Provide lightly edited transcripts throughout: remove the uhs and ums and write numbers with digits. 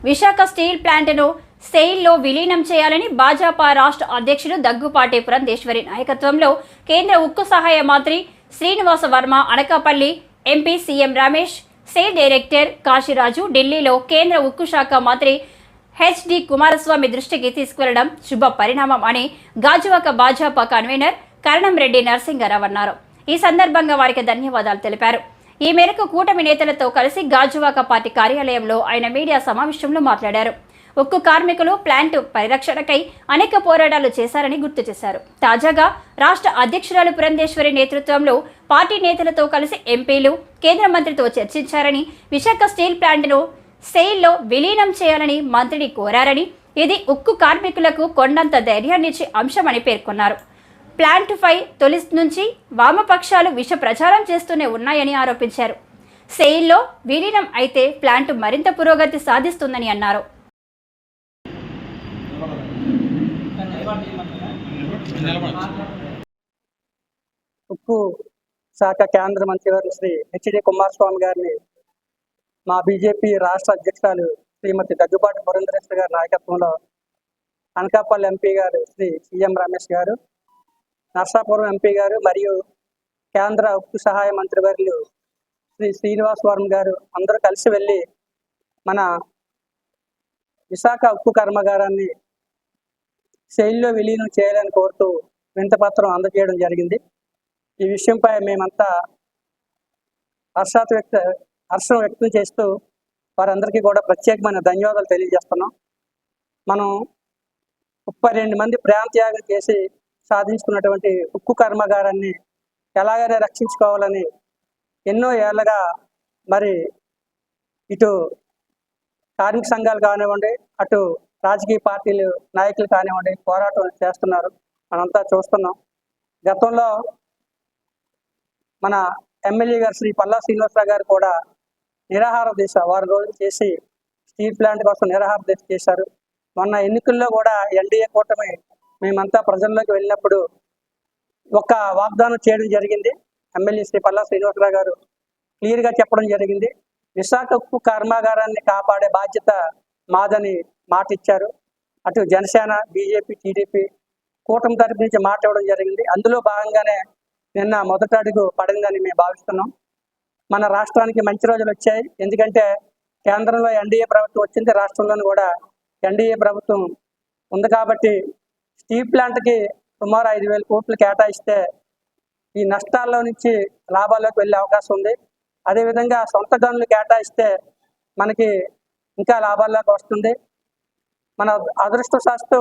Visakha steel ప్లాంట్ను సెయిల్లో విలీనం చేయాలని భాజపా రాష్ట్ర అధ్యక్షుడు దగ్గుపాటి పురంధేశ్వరి నాయకత్వంలో కేంద్ర ఉక్కు సహాయ మంత్రి Srinivasa Varma, Anakapalli MP CM Ramesh, SAIL director Kasiraju ఢిల్లీలో కేంద్ర ఉక్కు శాఖ మంత్రి హెచ్డి కుమారస్వామి దృష్టికి తీసుకువెళ్లడం శుభ పరిణామం అని గాజువాక భాజపా కన్వీనర్ కరణంరెడ్డి నరసింగారావు అన్నారు. ఈ సందర్భంగా వారికి ధన్యవాదాలు తెలిపారు. ఈ మేరకు కూటమి నేతలతో కలిసి గాజువాక పార్టీ కార్యాలయంలో ఆయన మీడియా సమావేశంలో మాట్లాడారు. ఉక్కు కార్మికులు ప్లాంటు పరిరక్షణకై అనేక పోరాటాలు చేశారని గుర్తు చేశారు. తాజాగా రాష్ట్ర అధ్యక్షురాలు పురంధేశ్వరి నేతృత్వంలో పార్టీ నేతలతో కలిసి ఎంపీలు కేంద్ర మంత్రితో చర్చించారని, విశాఖ స్టీల్ ప్లాంట్ను సెయిల్లో విలీనం చేయాలని మంత్రిని కోరారని, ఇది ఉక్కు కార్మికులకు కొండంత ధైర్యాన్నిచ్చే అంశమని పేర్కొన్నారు. ప్లాంట్పై తొలి నుంచి వామపక్షాలు విష ప్రచారం చేస్తూనే ఉన్నాయని ఆరోపించారు. సెయిల్లో విలీనం అయితే ప్లాంట్ మరింత పురోగతి సాధిస్తుందని అన్నారు. ఉక్కు శాఖ కేంద్ర మంత్రివర్గ శ్రీ హెచ్డి కుమారస్వామి గారిని మా బీజేపీ రాష్ట్ర అధ్యక్షురాలు శ్రీమతి దగ్గుబాటి పురంధరేశ్వరి గారి నాయకత్వంలో అనకాపల్లి ఎంపీ గారు శ్రీ సీఎం రమేష్ గారు, నర్సాపురం ఎంపీ గారు మరియు కేంద్ర ఉక్కు సహాయ మంత్రివర్యులు శ్రీ శ్రీనివాస వర్మ గారు అందరూ కలిసి వెళ్ళి మన విశాఖ ఉక్కు కర్మాగారాన్ని సెయిల్లో విలీనం చేయాలని కోరుతూ వినతిపత్రం అందజేయడం జరిగింది. ఈ విషయంపై మేమంతా హర్షం వ్యక్తం చేస్తూ వారందరికీ కూడా ప్రత్యేకమైన ధన్యవాదాలు తెలియజేస్తున్నాం. మనం 32 మంది ప్రాణత్యాగం చేసి సాధించుకున్నటువంటి ఉక్కు కర్మాగారాన్ని ఎలాగైనా రక్షించుకోవాలని ఎన్నో ఏళ్ళగా మరి ఇటు కార్మిక సంఘాలు కానివ్వండి, అటు రాజకీయ పార్టీలు నాయకులు కానివ్వండి పోరాటం చేస్తున్నారు. మనంతా చూస్తున్నాం. గతంలో మన ఎమ్మెల్యే గారు శ్రీ పల్లా శ్రీనివాసరావు గారు కూడా నిరాహార దీక్ష 6 రోజులు చేసి స్టీల్ ప్లాంట్ కోసం నిరాహార దీక్ష చేశారు. మొన్న ఎన్నికల్లో కూడా ఎన్డీఏ కూటమి మేమంతా ప్రజల్లోకి వెళ్ళినప్పుడు ఒక వాగ్దానం చేయడం జరిగింది. ఎమ్మెల్యే శ్రీ పల్లా శ్రీనివాసరావు గారు క్లియర్గా చెప్పడం జరిగింది. విశాఖ ఉక్కు కర్మాగారాన్ని కాపాడే బాధ్యత మాదని మాట ఇచ్చారు. అటు జనసేన, బీజేపీ, టీడీపీ కూటమి తరపు నుంచి మాట ఇవ్వడం జరిగింది. అందులో భాగంగానే నిన్న మొదటి అడుగు పడిందని మేము భావిస్తున్నాం. మన రాష్ట్రానికి మంచి రోజులు వచ్చాయి. ఎందుకంటే కేంద్రంలో ఎన్డీఏ ప్రభుత్వం వచ్చింది, రాష్ట్రంలోనూ కూడా ఎన్డీఏ ప్రభుత్వం ఉంది. కాబట్టి స్టీల్ ప్లాంట్కి సుమారు 5,000 కోట్లు కేటాయిస్తే ఈ నష్టాల్లో నుంచి లాభాల్లోకి వెళ్ళే అవకాశం ఉంది. అదేవిధంగా సొంత గనులు కేటాయిస్తే మనకి ఇంకా లాభాల్లోకి వస్తుంది. మన అదృష్టశాస్తు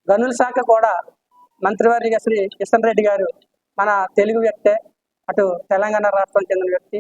గనుల శాఖ కూడా మంత్రివర్గ శ్రీ కిషన్ రెడ్డి గారు మన తెలుగు వ్యక్తే, అటు తెలంగాణ రాష్ట్రం చెందిన వ్యక్తి.